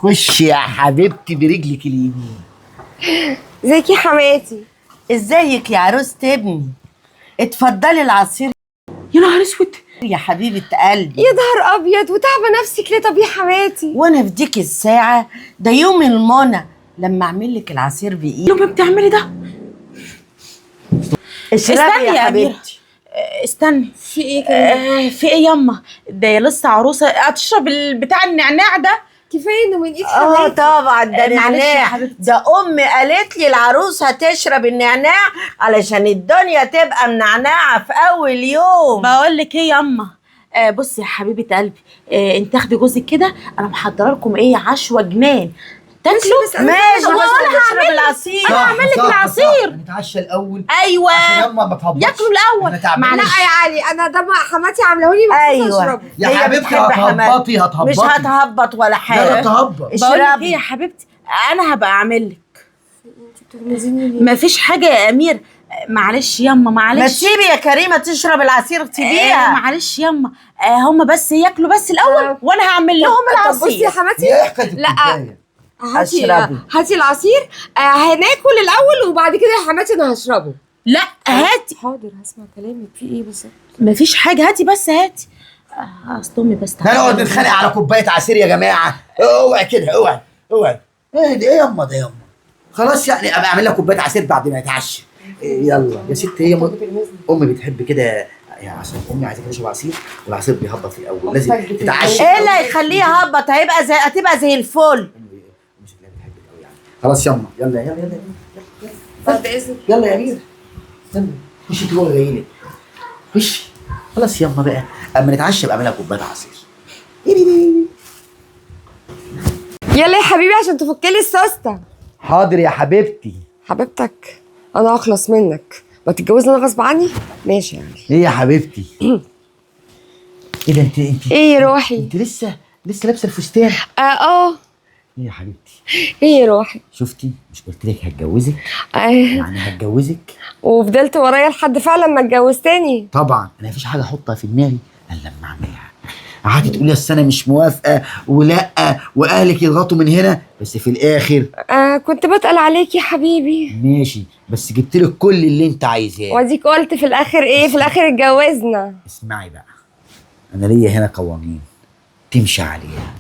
خش يا حبيبتي برجلك اليمين. ازيك يا حماتي؟ ازيك يا عروسة ابني؟ اتفضلي العصير. يا نهار اسود يا حبيبة قلبي. يا نهار ابيض، وتعبه نفسك ليه؟ طب يا حماتي وانا في ديك الساعة ده يوم المنى لما اعمل لك العصير بايدي. يوم بتعملي ده؟ اشربي يا حبيبتي. استني، في ايه كده؟ في ايه ياما؟ ده لسه عروسه هتشرب بتاع النعناع ده؟ كفايه انه من ايد حماتي. طبعا ده معلش يا نعناع. حبيبتي. ده امي قالت لي العروسه هتشرب النعناع علشان الدنيا تبقى منعنعه في اول يوم. بقول لك ايه ياما، بصي يا حبيبه قلبي، انت تاخدي جوزك كده، انا محضره لكم ايه عشوه جنان تاكلوا. ماشي وانا نشرب هعمل العصير. انا هعمل لك العصير. نتعشى الاول. ايوه عشان يما ما تهبطش. ياكلوا الاول. لا معلش يا علي، انا ده حماتي عاملهولي بس اشربه. يا هي حبيبتي بتحب هتهبطي حماتي. مش هتهبط ولا حاجه. لا تهبط. بقول لك اشربي. ايه يا حبيبتي، انا هبقى اعمل لك. بتغمزيني ليه؟ مفيش حاجه يا امير، معلش ياما ما معلش. تسيبي يا كريمه تشرب العصير سيبيها. معلش ياما، هم بس ياكلوا بس الاول وانا هعمل لهم طب بصي يا العصير. حماتي، هي حكايه لا الكوبايه. اشربي. هاتي العصير، هناكل الاول وبعد كده يا حماتي انا هشربه. لا هاتي، حاضر هسمع كلامك. في ايه بالظبط؟ مفيش حاجه، هاتي بس هاتي. اصل امي بس لا نقعد نتخانق على كوبايه عصير يا جماعه. اوعي كده، اوعي اوعي. ايه ده؟ ايه يما ده يما؟ خلاص يعني ابقى اعمل لك كوبايه عصير بعد ما يتعشى. يلا يا ست، هي امي بتحب كده يعني، عشان امي عايزاك تشرب عصير والعصير بيهبط في الاول، لازم تتعشى. ايه اللي هيخليه يهبط؟ هتبقى زي الفل. مش اللي بتحبك قوي يعني. خلاص يما، يلا يلا يلا بعد اذنك. يلا يا امير، يلا خش انت جوه جايلك. خش خلاص يما بقى، اما نتعشى بقى اعمل لك كوبايه عصير. يلا يا حبيبي عشان تفكلي السوسته. حاضر يا حبيبتي. حبيبتك انا هخلص منك، ما تتجوزني انا غصب عني؟ ماشي يعني. ايه يا حبيبتي؟ ايه ده؟ انت ايه يا روحي؟ انت لسه لابسه الفستان؟ ايه ايه يا حبيبتي؟ ايه يا روحي؟ شفتي؟ مش قلت لك هتجوزك؟ آه. يعني هتجوزك؟ وفضلت ورايا لحد فعلا ما اتجوزتني. طبعا انا مفيش حاجه احطها في دماغي الا لما اعملها. قعدت تقولي اصل انا مش موافقه ولا واهلك يضغطوا من هنا، بس في الاخر كنت بتقل عليك يا حبيبي. ماشي، بس جبت لك كل اللي انت عايزاه. واديك قلت في الاخر ايه؟ في الاخر اتجوزنا. اسمعي بقى، انا ليا هنا قوانين تمشي عليها.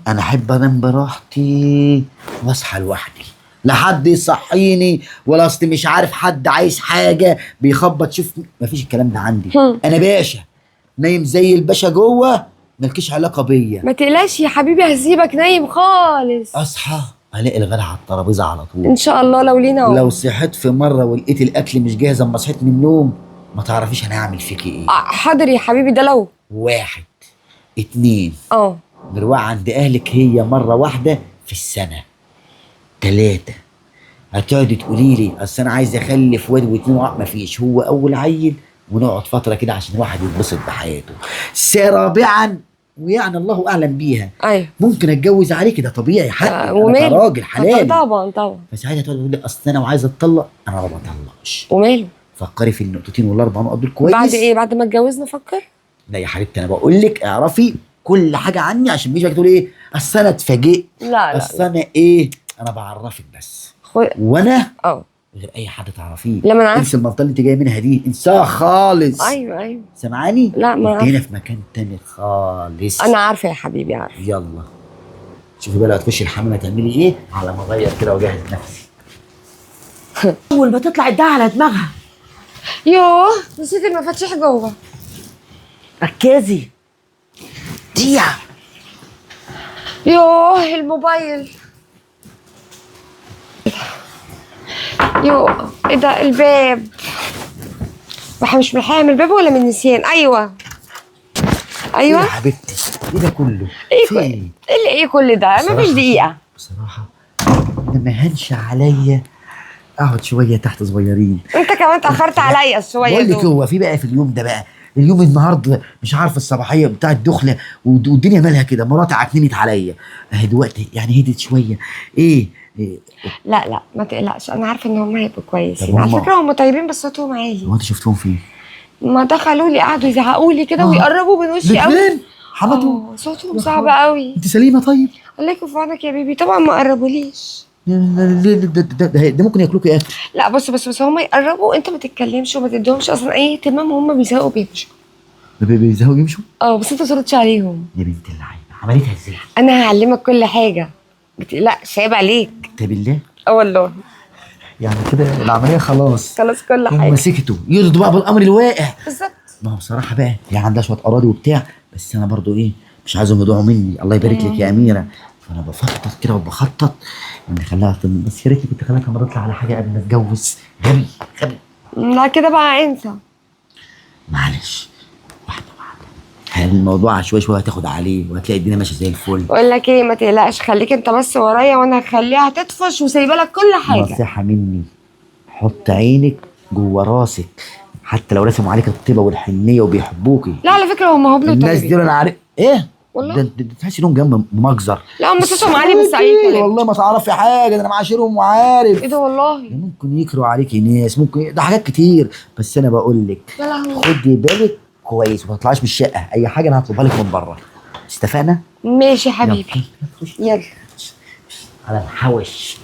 انا احب انام براحتي واصحى لوحدي، لا حد يصحيني ولا اصل مش عارف حد عايز حاجه بيخبط. شوف مفيش الكلام ده عندي. انا باشا نايم زي الباشا جوه، مالكيش علاقه بيا. ما تقلقش يا حبيبي، هسيبك نايم خالص. اصحى الاقي الغدا على الترابيزه على طول. ان شاء الله لو لينا لو صحيت في مره ولقيت الاكل مش جاهز اما صحيت من النوم، ما تعرفيش انا هعمل فيكي ايه. حاضر يا حبيبي، ده لو 1 2 نروح عند اهلك هي مره واحده في السنه. 3 هتقعدي تقولي لي اصل انا عايز اخلف واد واتنين مفيش، هو اول عيل ونقعد فتره كده عشان الواحد يتبسط بحياته. 4 ويعني الله اعلم بيها، ايوه ممكن اتجوز عليك، ده طبيعي حقي. وماله؟ انا راجل حلال طبعا. فساعتها تقعد تقول لي اصل انا وعايز اتطلق. انا ما بطلقش. وماله؟ فكري في النقطتين والاربع نقط دول كويس. بعد ايه؟ بعد ما اتجوزنا فكر. لا يا حبيبتي، انا بقول لك اعرفي كل حاجه عني عشان مش تقولي ايه اصل انا اتفاجئت. لا اصل انا ايه، انا بعرفك بس. وانا غير اي حد تعرفيه. لا ما انا انسى المنطقه اللي انت جايه منها دي، انساها خالص. ايوه سامعاني؟ لا ما انت هنا في مكان تاني خالص. انا عارفه يا حبيبي، عارفه. يلا شوفي بقى لو هتخشي الحمام هتعملي ايه على ما اغير كده واجهز نفسي. اول ما تطلع الدعاء على دماغها. يوه نسيت المفاتيح جوه. ركزي. ديع. يوه الموبايل. يوه ايه ده؟ الباب. مش ملحقه من الباب ولا من النسيان؟ ايوه ايه يا حبيبتي؟ ايه ده كله؟ ايه كل ده؟ مفيش دقيقه بصراحه. انا ما هنش عليا اقعد شويه تحت صغيرين. انت كمان اتاخرت عليا شويه. بقول لك هو في بقى في اليوم ده بقى، اليوم النهارده مش عارف الصباحيه بتاع الدخله والدنيا مالها كده، مراتي عكننت عليا اهي دلوقتي يعني هدت شويه. ايه لا ما تقلقش، انا عارفه ان هم هيبقوا كويسين. على فكره هم طيبين بس صوتهم عالي. هو انت شفتهم فين؟ ما دخلوا لي قعدوا يزعقوا لي كده ويقربوا من وشي قوي. حماتوا صوتهم صعب قوي. انت سليمه؟ طيب الله يكون في عونك يا بيبي، طبعا ما قربوليش. ده ممكن ياكلوك يا اخي. لا بص هما يقربوا، انت ما تتكلمش وما تديهمش اصلا اي اهتمام، وهم بيزهقوا بيمشوا. بيزهقوا يمشوا. بس انت ما تردش عليهم. يا بنت اللعيبه عملتها ازاي؟ انا هعلمك كل حاجه، ما تقلقش، عيب عليك. انت بالله؟ والله. يعني كده العمليه خلاص كل هم حاجه سكتوا يرضوا بقى بالامر الواقع. بالظبط. ما هو بصراحه بقى هي عندها شويه اراضي وبتاع، بس انا برضو ايه مش عايزهم يضيعوا مني. الله يبارك لك يا اميره. فانا بفكر كده وبخطط ان اخليها بس يا ريتني كنت خليها كمان تطلع على حاجه قبل ما اتجوز. غبي. لا كده بقى انسى. معلش واحده واحده، الموضوع شويه هتاخد عليه وهتلاقي الدنيا ماشيه زي الفل. بقول لك ايه، ما تقلقش، خليك انت بس ورايا وانا هخليها تطفش وسايبه لك كل حاجه. نصيحه مني، حط عينك جوه راسك، حتى لو رسموا عليك الطيبه والحنيه وبيحبوكي. لا على فكره هم هبلوا الناس دي انا عارف ايه والله. ده تحس انهم جنب مجزر. لا هم صوتهم عالي بس اي كلام. والله ما تعرفي حاجه، ده انا معاشرهم وعارف. ايه ده والله. ده ممكن يكروا عليكي ناس، ممكن ده حاجات كتير، بس انا بقول لك يا لهوي. خدي بالك كويس وما تطلعيش من الشقه. اي حاجه انا هطلبها لك من بره. اتفقنا؟ ماشي يا حبيبي. يلا. على الحوش.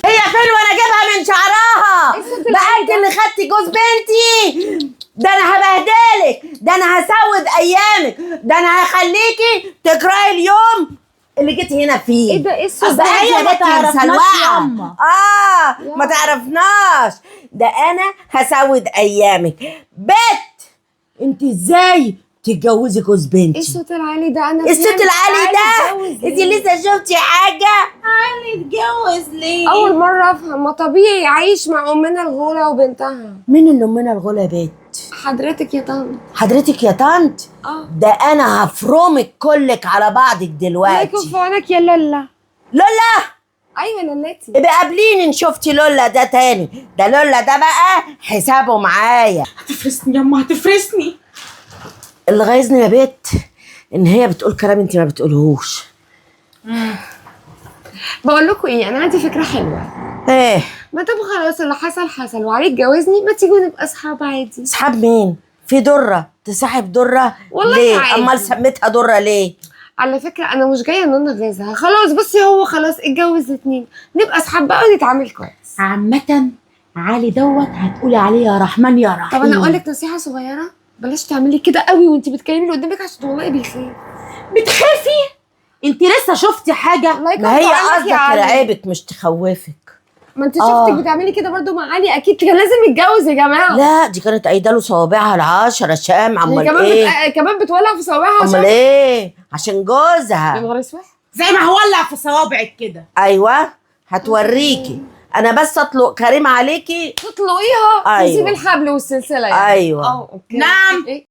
هي فين وانا اجيبها من شعرها؟ بقى انت اللي خدتي جوز بنتي. ده انا هبهدلك، ده انا هسود ايامك، ده انا هخليكي تكرهي اليوم اللي جيتي هنا فيه. ايه ده؟ ايه الصوت اصل ده؟ هي ما بنت تعرفناش مسلوعه. ياما. ما تعرفناش. ده انا هسود ايامك. بت انت ازاي تتجوزي جوز ايه بنتي؟ الصوت العالي ده؟ انا الصوت فهمت. العالي ده عايز انت أتجوز لسه شفتي حاجه؟ علي اتجوز ليه؟ اول مره افهم. ما طبيعي عايش مع امنا الغوله وبنتها. مين اللي امنا الغلا يا بت؟ حضرتك يا طنط. حضرتك يا طنط؟ ده انا هفرمك كلك على بعضك الله يكون في دلوقتي. عونك يا لولا. لولا ايوه لولاتي. ابقى قابليني ان شفتي لولا ده تاني. ده لولا ده بقى حسابه معايا. هتفرسني ياما، هتفرسني. اللي غايزني يا بت ان هي بتقول كلام انت ما بتقولهوش. بقول لكم ايه، انا عندي فكره حلوه. ايه؟ ما دام خلاص اللي حصل وعليك جوزني، ما تيجوا نبقى اصحاب عادي. اصحاب مين؟ في دره تصاحب دره؟ والله ليه؟ عادي. امال سميتها دره ليه؟ على فكره انا مش جايه ان انا اغيظها، خلاص بصي هو خلاص اتجوز اتنين، نبقى اصحاب بقى ونتعامل كويس. عامة علي دوت هتقولي عليه يا رحمن يا رحيم. طب انا اقول لك نصيحه صغيره، بلاش تعملي كده قوي وانت بتكلمي اللي قدامك عشان والله بيخاف. بتخافي؟ انت لسه شفتي حاجة؟ الله يكون ما هي في عونك قصدك يا علي. ترعبك مش تخوفك. ما انت شفتك بتعملي كده برضو مع علي، اكيد كان لازم يتجوز يا جماعه. لا دي كانت قايده له صوابعها العشرة شام. هي امال كمان ايه؟ كمان بتولع في صوابعها امال ايه؟ عشان يا جوزها. نهار اسود. زي ما هولع في صوابعك كده. ايوه هتوريكي. انا بس اطلق كريم عليكي. تطلقيها أيوة. تسيب الحبل والسلسله يعني. أيوة. اوكي. نعم. إيه؟